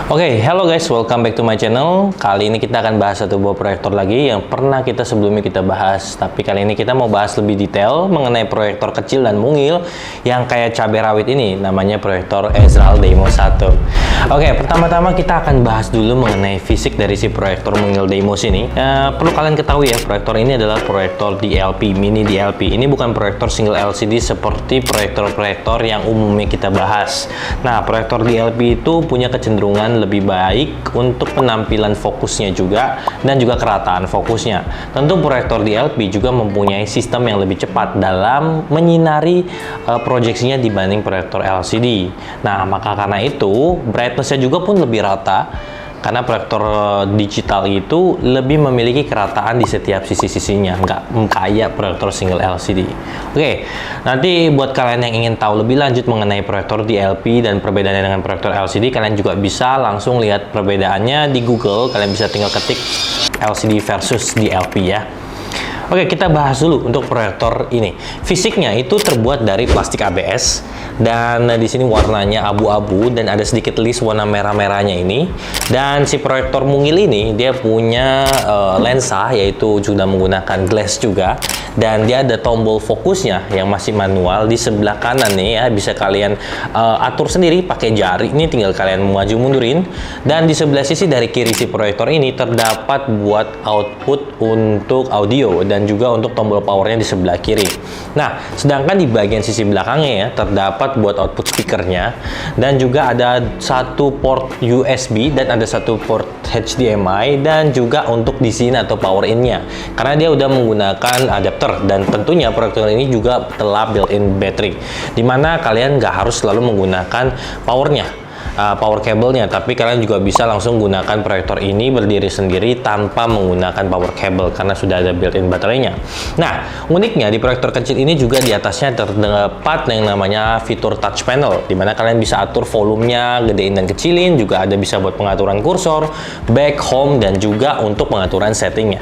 Oke, hello guys, welcome back to my channel. Kali ini kita akan bahas satu buah proyektor lagi yang pernah kita sebelumnya kita bahas. Tapi kali ini kita mau bahas lebih detail mengenai proyektor kecil dan mungil yang kayak cabai rawit ini. Namanya proyektor Ezreal Deimo 1. Oke, pertama-tama kita akan bahas dulu mengenai fisik dari si proyektor mungil Deimos ini. Perlu kalian ketahui ya, proyektor ini adalah proyektor DLP, mini DLP. Ini bukan proyektor single LCD seperti proyektor-proyektor yang umumnya kita bahas. Nah, proyektor DLP itu punya kecenderungan lebih baik untuk penampilan fokusnya juga dan juga kerataan fokusnya. Tentu proyektor DLP juga mempunyai sistem yang lebih cepat dalam menyinari proyeksinya dibanding proyektor LCD. Nah, maka karena itu brightness-nya juga pun lebih rata. Karena proyektor digital itu lebih memiliki kerataan di setiap sisi-sisinya, nggak kayak proyektor single LCD. Oke, nanti buat kalian yang ingin tahu lebih lanjut mengenai proyektor DLP dan perbedaannya dengan proyektor LCD, kalian juga bisa langsung lihat perbedaannya di Google. Kalian bisa tinggal ketik LCD versus DLP ya. Oke, kita bahas dulu untuk proyektor ini. Fisiknya itu terbuat dari plastik ABS dan di sini warnanya abu-abu dan ada sedikit list warna merah-merahnya ini. Dan si proyektor mungil ini dia punya lensa, yaitu sudah menggunakan glass juga, dan dia ada tombol fokusnya yang masih manual di sebelah kanan nih ya, bisa kalian atur sendiri pakai jari. Ini tinggal kalian maju mundurin, dan di sebelah sisi dari kiri si proyektor ini terdapat buat output untuk audio dan juga untuk tombol powernya di sebelah kiri. Nah, sedangkan di bagian sisi belakangnya ya terdapat buat output speakernya, dan juga ada satu port USB dan ada satu port HDMI, dan juga untuk DC atau power in-nya. Karena dia udah menggunakan adapter, dan tentunya proyektor ini juga telah built-in battery, dimana kalian nggak harus selalu menggunakan power cable-nya, tapi kalian juga bisa langsung gunakan proyektor ini berdiri sendiri tanpa menggunakan power cable karena sudah ada built-in baterainya. Nah, uniknya di proyektor kecil ini juga di atasnya terdapat yang namanya fitur touch panel, dimana kalian bisa atur volumenya, gedein dan kecilin, juga ada bisa buat pengaturan kursor, back, home, dan juga untuk pengaturan settingnya.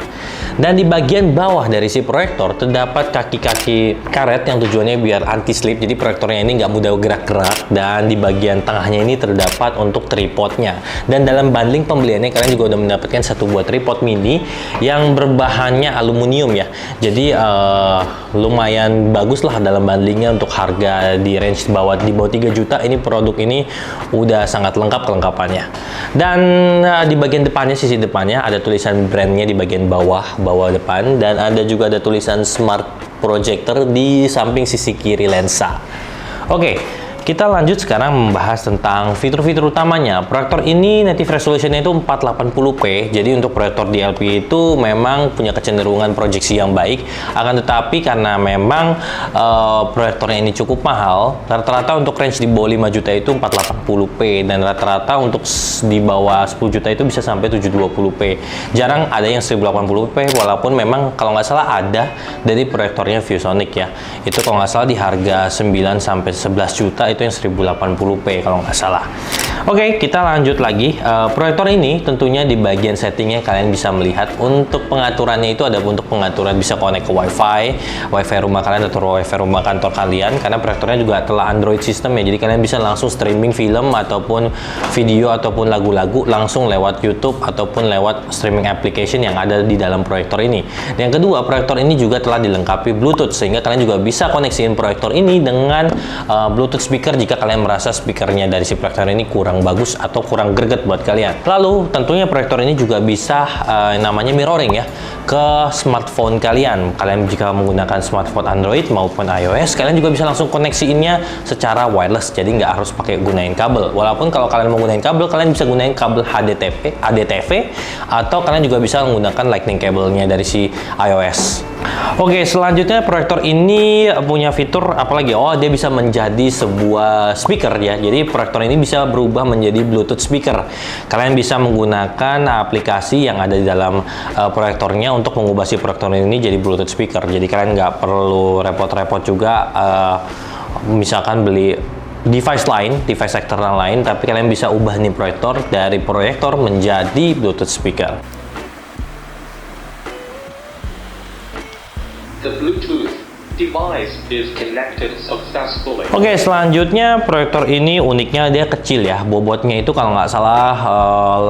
Dan di bagian bawah dari si proyektor terdapat kaki-kaki karet yang tujuannya biar anti-slip, jadi proyektornya ini nggak mudah gerak-gerak, dan di bagian tengahnya ini terdapat untuk tripodnya. Dan dalam bundling pembeliannya kalian juga udah mendapatkan satu buah tripod mini yang berbahannya aluminium ya, jadi lumayan bagus lah dalam bundlingnya. Untuk harga di range di bawah 3 juta, ini produk ini udah sangat lengkap kelengkapannya. Dan di bagian depannya, sisi depannya ada tulisan brandnya di bagian bawah depan, dan ada juga ada tulisan smart projector di samping sisi kiri lensa. Oke, kita lanjut sekarang membahas tentang fitur-fitur utamanya. Proyektor ini native resolution-nya itu 480p. Jadi untuk proyektor DLP itu memang punya kecenderungan proyeksi yang baik. Akan tetapi karena memang proyektornya ini cukup mahal, rata-rata untuk range di bawah 5 juta itu 480p, dan rata-rata untuk di bawah 10 juta itu bisa sampai 720p. Jarang ada yang 1080p, walaupun memang kalau nggak salah ada dari proyektornya ViewSonic ya. Itu kalau nggak salah di harga 9 sampai 11 juta itu yang 1080p kalau nggak salah. Oke, kita lanjut lagi. Proyektor ini tentunya di bagian settingnya kalian bisa melihat untuk pengaturannya itu ada untuk pengaturan bisa connect ke wifi rumah kalian atau wifi rumah kantor kalian, karena proyektornya juga telah Android system ya, jadi kalian bisa langsung streaming film ataupun video ataupun lagu-lagu langsung lewat YouTube ataupun lewat streaming application yang ada di dalam proyektor ini. Dan yang kedua, proyektor ini juga telah dilengkapi Bluetooth, sehingga kalian juga bisa koneksiin proyektor ini dengan Bluetooth speaker jika kalian merasa speakernya dari si proyektor ini kurang bagus atau kurang greget buat kalian. Lalu tentunya proyektor ini juga bisa namanya mirroring ya ke smartphone kalian. Kalian jika menggunakan smartphone Android maupun iOS, kalian juga bisa langsung koneksiinnya secara wireless, jadi nggak harus pakai gunain kabel. Walaupun kalau kalian mau gunain kabel, kalian bisa gunain kabel ADTV, atau kalian juga bisa menggunakan lightning cable-nya dari si iOS. Oke, selanjutnya proyektor ini punya fitur apalagi? Oh, dia bisa menjadi sebuah speaker ya. Jadi proyektor ini bisa berubah menjadi Bluetooth speaker. Kalian bisa menggunakan aplikasi yang ada di dalam proyektornya untuk mengubah si proyektor ini jadi Bluetooth speaker. Jadi kalian nggak perlu repot-repot juga misalkan beli device eksternal lain, tapi kalian bisa ubah nih proyektor dari proyektor menjadi Bluetooth speaker. The Bluetooth device is connected successfully. Oke, selanjutnya proyektor ini uniknya dia kecil ya. Bobotnya itu kalau nggak salah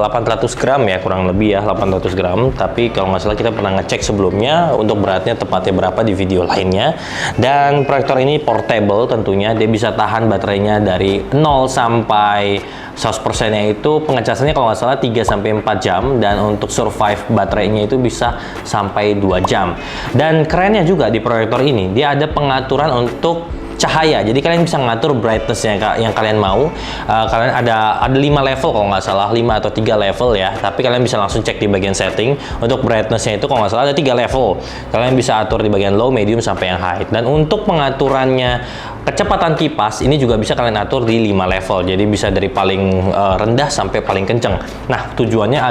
800 gram ya, kurang lebih ya 800 gram. Tapi kalau nggak salah kita pernah ngecek sebelumnya untuk beratnya tepatnya berapa di video lainnya. Dan proyektor ini portable tentunya, dia bisa tahan baterainya dari 0 sampai 100%-nya itu pengecasannya kalau nggak salah 3 sampai 4 jam, dan untuk survive baterainya itu bisa sampai 2 jam. Dan kerennya juga di proyektor ini dia ada pengaturan untuk cahaya, jadi kalian bisa ngatur brightness-nya yang kalian mau. Kalian ada 5 level kalau nggak salah, 5 atau 3 level ya, tapi kalian bisa langsung cek di bagian setting. Untuk brightness-nya itu kalau nggak salah ada 3 level, kalian bisa atur di bagian low, medium, sampai yang high. Dan untuk pengaturannya kecepatan kipas ini juga bisa kalian atur di 5 level, jadi bisa dari paling rendah sampai paling kenceng. Nah, tujuannya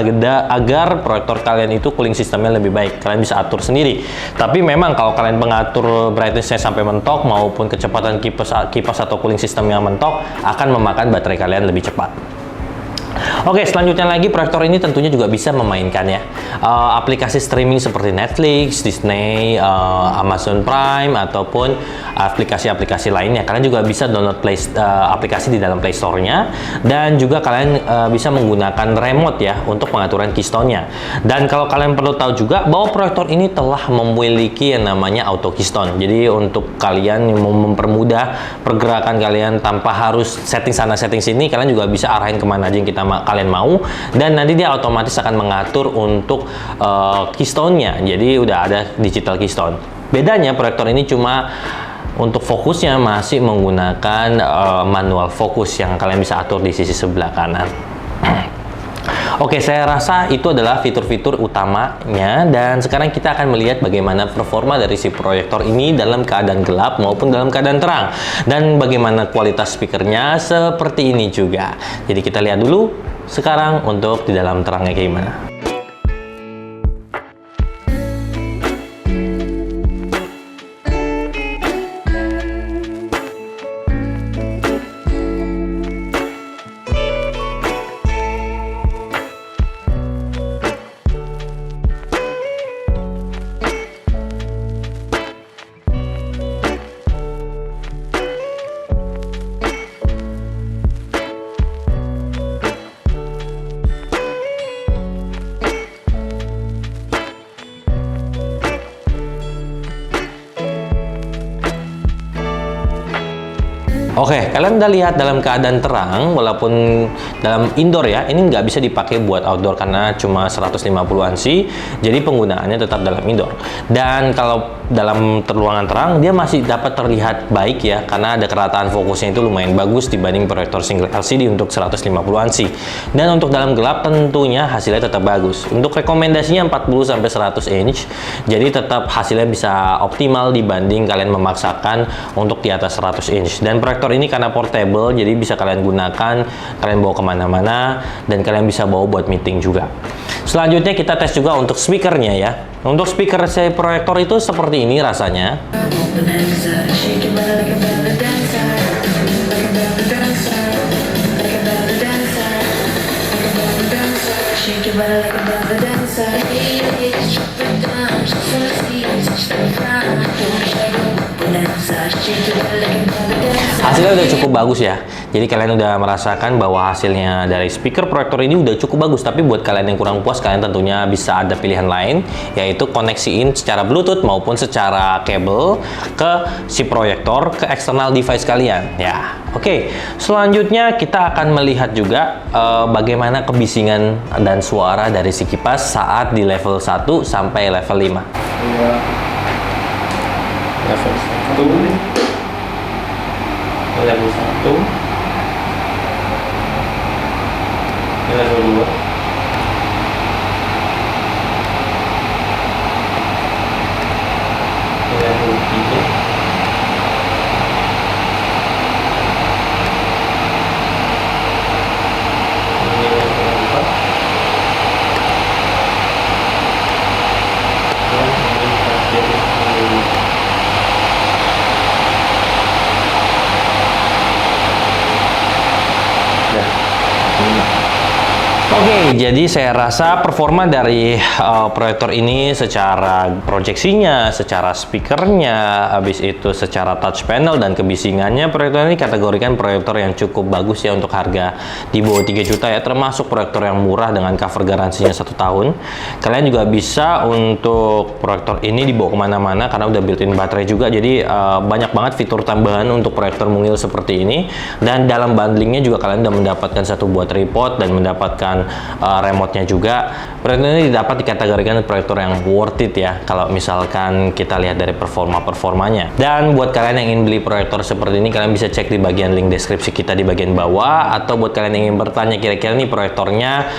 agar proyektor kalian itu cooling sistemnya lebih baik, kalian bisa atur sendiri. Tapi memang kalau kalian mengatur brightness-nya sampai mentok maupun kecepatan kipas atau cooling sistem yang mentok akan memakan baterai kalian lebih cepat. Oke, selanjutnya lagi proyektor ini tentunya juga bisa memainkan ya aplikasi streaming seperti Netflix, Disney, Amazon Prime, ataupun aplikasi-aplikasi lainnya. Kalian juga bisa download aplikasi di dalam Play Store-nya, dan juga kalian bisa menggunakan remote ya untuk pengaturan keystone-nya. Dan kalau kalian perlu tahu juga bahwa proyektor ini telah memiliki yang namanya auto keystone. Jadi untuk kalian yang mau mempermudah pergerakan kalian tanpa harus setting sana setting sini, kalian juga bisa arahin kemana aja yang kalian mau, dan nanti dia otomatis akan mengatur untuk keystone-nya. Jadi udah ada digital keystone. Bedanya proyektor ini cuma untuk fokusnya masih menggunakan manual fokus yang kalian bisa atur di sisi sebelah kanan. Oke, saya rasa itu adalah fitur-fitur utamanya, dan sekarang kita akan melihat bagaimana performa dari si proyektor ini dalam keadaan gelap maupun dalam keadaan terang, dan bagaimana kualitas speakernya seperti ini juga. Jadi kita lihat dulu sekarang untuk di dalam terangnya kayak gimana. Oke, kalian udah lihat dalam keadaan terang, walaupun dalam indoor ya, ini nggak bisa dipakai buat outdoor karena cuma 150 ANSI, jadi penggunaannya tetap dalam indoor. Dan kalau dalam ruangan terang, dia masih dapat terlihat baik ya, karena ada kerataan fokusnya itu lumayan bagus dibanding proyektor single LCD untuk 150 ANSI. Dan untuk dalam gelap tentunya hasilnya tetap bagus. Untuk rekomendasinya 40-100 inch, jadi tetap hasilnya bisa optimal dibanding kalian memaksakan untuk di atas 100 inch. Dan proyektor ini karena portable, jadi bisa kalian gunakan, kalian bawa kemana-mana, dan kalian bisa bawa buat meeting juga. Selanjutnya kita tes juga untuk speakernya ya. Untuk speaker si proyektor itu seperti ini rasanya. Hasilnya udah cukup bagus ya. Jadi kalian udah merasakan bahwa hasilnya dari speaker proyektor ini udah cukup bagus. Tapi buat kalian yang kurang puas, kalian tentunya bisa ada pilihan lain, yaitu koneksiin secara Bluetooth maupun secara kabel ke si proyektor ke eksternal device kalian ya. Oke, selanjutnya kita akan melihat juga bagaimana kebisingan dan suara dari si kipas saat di level 1 sampai level 5. Level 1, level 1, level 2, level 3, ini level 4, dan ini terakhir level 5. Oke, jadi saya rasa performa dari proyektor ini secara proyeksinya, secara speakernya, habis itu secara touch panel dan kebisingannya, proyektor ini kategorikan proyektor yang cukup bagus ya untuk harga di bawah 3 juta ya, termasuk proyektor yang murah dengan cover garansinya 1 tahun. Kalian juga bisa untuk proyektor ini dibawa kemana-mana karena udah built-in baterai juga, jadi banyak banget fitur tambahan untuk proyektor mungil seperti ini. Dan dalam bundlingnya juga kalian udah mendapatkan satu buah tripod dan mendapatkan remote-nya juga. Proyektor ini dapat dikategorikan proyektor yang worth it ya kalau misalkan kita lihat dari performanya. Dan buat kalian yang ingin beli proyektor seperti ini, kalian bisa cek di bagian link deskripsi kita di bagian bawah, atau buat kalian yang ingin bertanya kira-kira nih proyektornya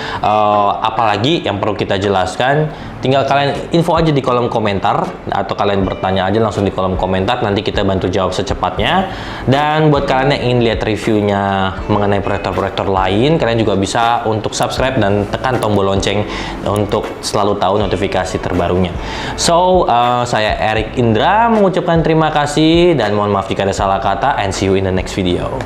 apalagi yang perlu kita jelaskan, tinggal kalian info aja di kolom komentar, atau kalian bertanya aja langsung di kolom komentar, nanti kita bantu jawab secepatnya. Dan buat kalian yang ingin lihat reviewnya mengenai proyektor-proyektor lain, kalian juga bisa untuk subscribe dan tekan tombol lonceng untuk selalu tahu notifikasi terbarunya. So, saya Erik Indra mengucapkan terima kasih dan mohon maaf jika ada salah kata, and see you in the next video.